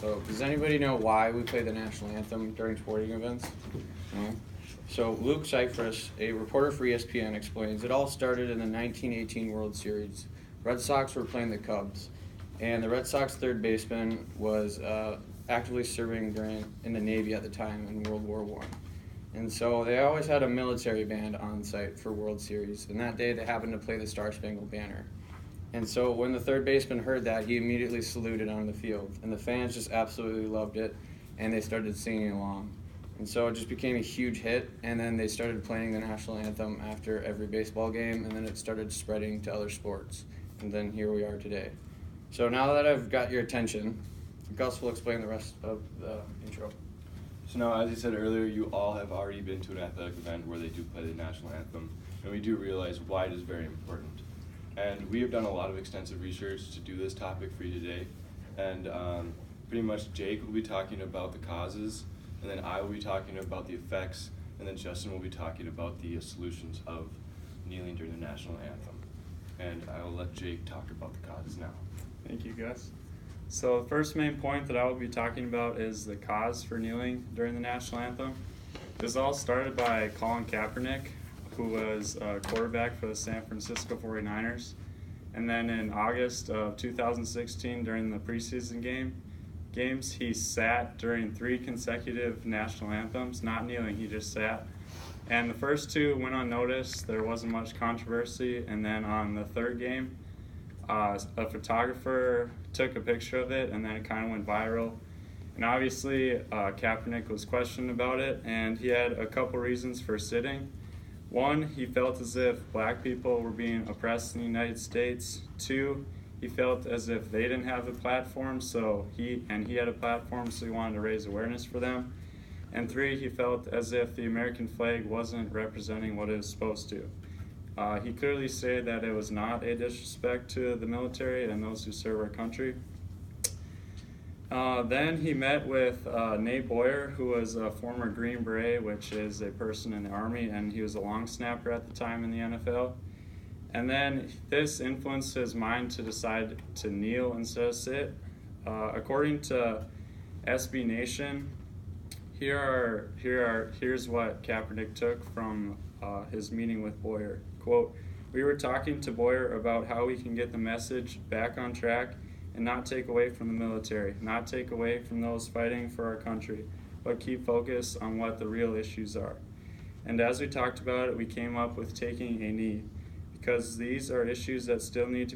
So, does anybody know why we play the national anthem during sporting events? No? So, Luke Cypress, a reporter for ESPN, explains it all started in the 1918 World Series. Red Sox were playing the Cubs, and the Red Sox third baseman was actively serving in the Navy at the time in World War I. And so they always had a military band on site for World Series, and that day they happened to play the Star Spangled Banner. And so when the third baseman heard that, he immediately saluted on the field, and the fans just absolutely loved it, and they started singing along. And so it just became a huge hit, and then they started playing the national anthem after every baseball game, and then it started spreading to other sports. And then here we are today. So now that I've got your attention, Gus will explain the rest of the intro. So now, as you said earlier, you all have already been to an athletic event where they do play the national anthem, and we do realize why it is very important. And we have done a lot of extensive research to do this topic for you today, and pretty much Jake will be talking about the causes, and then I will be talking about the effects, and then Justin will be talking about the solutions of kneeling during the national anthem. And I will let Jake talk about the causes now. Thank you, Gus. So the first main point that I will be talking about is the cause for kneeling during the national anthem. This all started by Colin Kaepernick, who was a quarterback for the San Francisco 49ers. And then in August of 2016, during the preseason games, he sat during 3 consecutive national anthems, not kneeling, he just sat. And the first 2 went unnoticed, there wasn't much controversy, and then on the third game, a photographer took a picture of it, and then it kind of went viral. And obviously, Kaepernick was questioned about it, and he had a couple reasons for sitting. 1, he felt as if black people were being oppressed in the United States. 2, he felt as if they didn't have the platform, so he had a platform, so he wanted to raise awareness for them. And 3, he felt as if the American flag wasn't representing what it was supposed to. He clearly stated that it was not a disrespect to the military and those who serve our country. Then he met with Nate Boyer, who was a former Green Beret, which is a person in the Army, and he was a long snapper at the time in the NFL. And then this influenced his mind to decide to kneel instead of sit. According to SB Nation, here's what Kaepernick took from his meeting with Boyer. Quote, "We were talking to Boyer about how we can get the message back on track and not take away from the military, not take away from those fighting for our country, but keep focused on what the real issues are. And as we talked about it, we came up with taking a knee, because these are issues that still need to